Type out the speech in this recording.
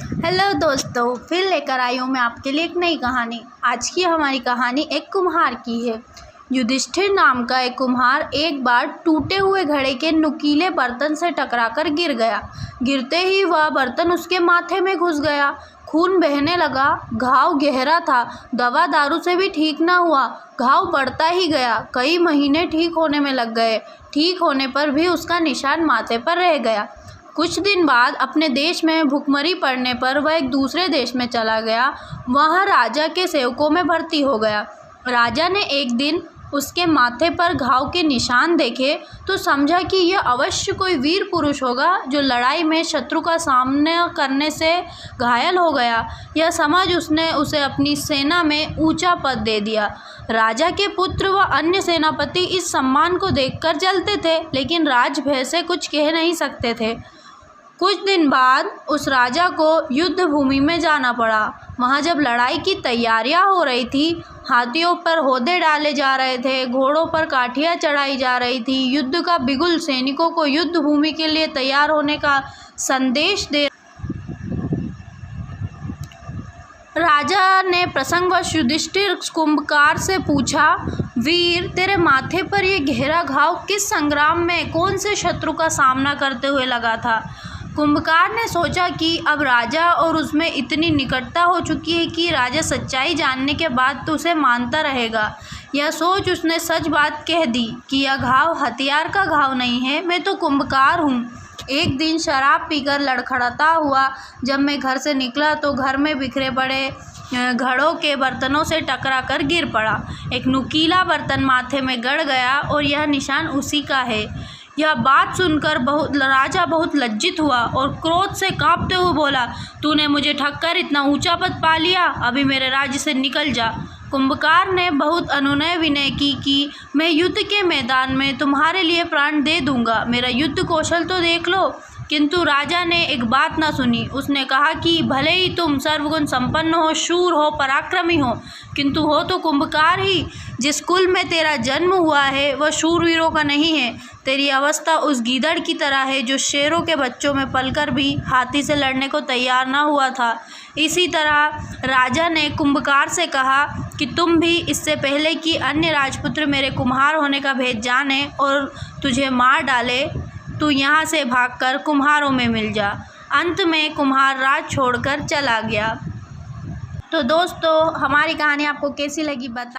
Hello दोस्तों, फिर लेकर आई हूँ मैं आपके लिए एक नई कहानी। आज की हमारी कहानी एक कुम्हार की है। युधिष्ठिर नाम का एक कुम्हार एक बार टूटे हुए घड़े के नुकीले बर्तन से टकराकर गिर गया। गिरते ही वह बर्तन उसके माथे में घुस गया। खून बहने लगा। घाव गहरा था, दवा दारू से भी ठीक न हुआ। घाव बढ़ता ही गया। कई महीने ठीक होने में लग गए। ठीक होने पर भी उसका निशान माथे पर रह गया। कुछ दिन बाद अपने देश में भुखमरी पड़ने पर वह एक दूसरे देश में चला गया। वह राजा के सेवकों में भर्ती हो गया। राजा ने एक दिन उसके माथे पर घाव के निशान देखे तो समझा कि यह अवश्य कोई वीर पुरुष होगा जो लड़ाई में शत्रु का सामना करने से घायल हो गया। यह समझ उसने उसे अपनी सेना में ऊंचा पद दे दिया। राजा के पुत्र व अन्य सेनापति इस सम्मान को देखकर जलते थे, लेकिन राजभय से कुछ कह नहीं सकते थे। कुछ दिन बाद उस राजा को युद्ध भूमि में जाना पड़ा। वहाँ जब लड़ाई की तैयारियां हो रही थी, हाथियों पर होदे डाले जा रहे थे, घोड़ों पर काठियाँ चढ़ाई जा रही थी, युद्ध का बिगुल सैनिकों को युद्ध भूमि के लिए तैयार होने का संदेश दे। राजा ने प्रसंगवश युधिष्ठिर कुंभकार से पूछा, वीर, तेरे माथे पर यह गहरा घाव किस संग्राम में कौन से शत्रु का सामना करते हुए लगा था? कुंभकार ने सोचा कि अब राजा और उसमें इतनी निकटता हो चुकी है कि राजा सच्चाई जानने के बाद तो उसे मानता रहेगा। यह सोच उसने सच बात कह दी कि यह घाव हथियार का घाव नहीं है, मैं तो कुंभकार हूँ। एक दिन शराब पीकर लड़खड़ाता हुआ जब मैं घर से निकला तो घर में बिखरे पड़े घड़ों के बर्तनों से टकरा कर गिर पड़ा। एक नुकीला बर्तन माथे में गड़ गया और यह निशान उसी का है। यह बात सुनकर राजा बहुत लज्जित हुआ और क्रोध से कांपते हुए बोला, तूने मुझे ठगकर इतना ऊंचा पद पा लिया, अभी मेरे राज्य से निकल जा। कुंभकार ने बहुत अनुनय विनय की कि मैं युद्ध के मैदान में तुम्हारे लिए प्राण दे दूंगा, मेरा युद्ध कौशल तो देख लो। किंतु राजा ने एक बात न सुनी। उसने कहा कि भले ही तुम सर्वगुण संपन्न हो, शूर हो, पराक्रमी हो, किंतु हो तो कुंभकार ही। जिस कुल में तेरा जन्म हुआ है वह शूरवीरों का नहीं है। तेरी अवस्था उस गीदड़ की तरह है जो शेरों के बच्चों में पलकर भी हाथी से लड़ने को तैयार न हुआ था। इसी तरह राजा ने कुंभकार से कहा कि तुम भी इससे पहले कि अन्य राजपुत्र मेरे कुम्हार होने का भेद जाने और तुझे मार डाले, तू यहाँ से भागकर कुम्हारों में मिल जा। अंत में कुम्हार राज छोड़कर चला गया। तो दोस्तों, हमारी कहानी आपको कैसी लगी बता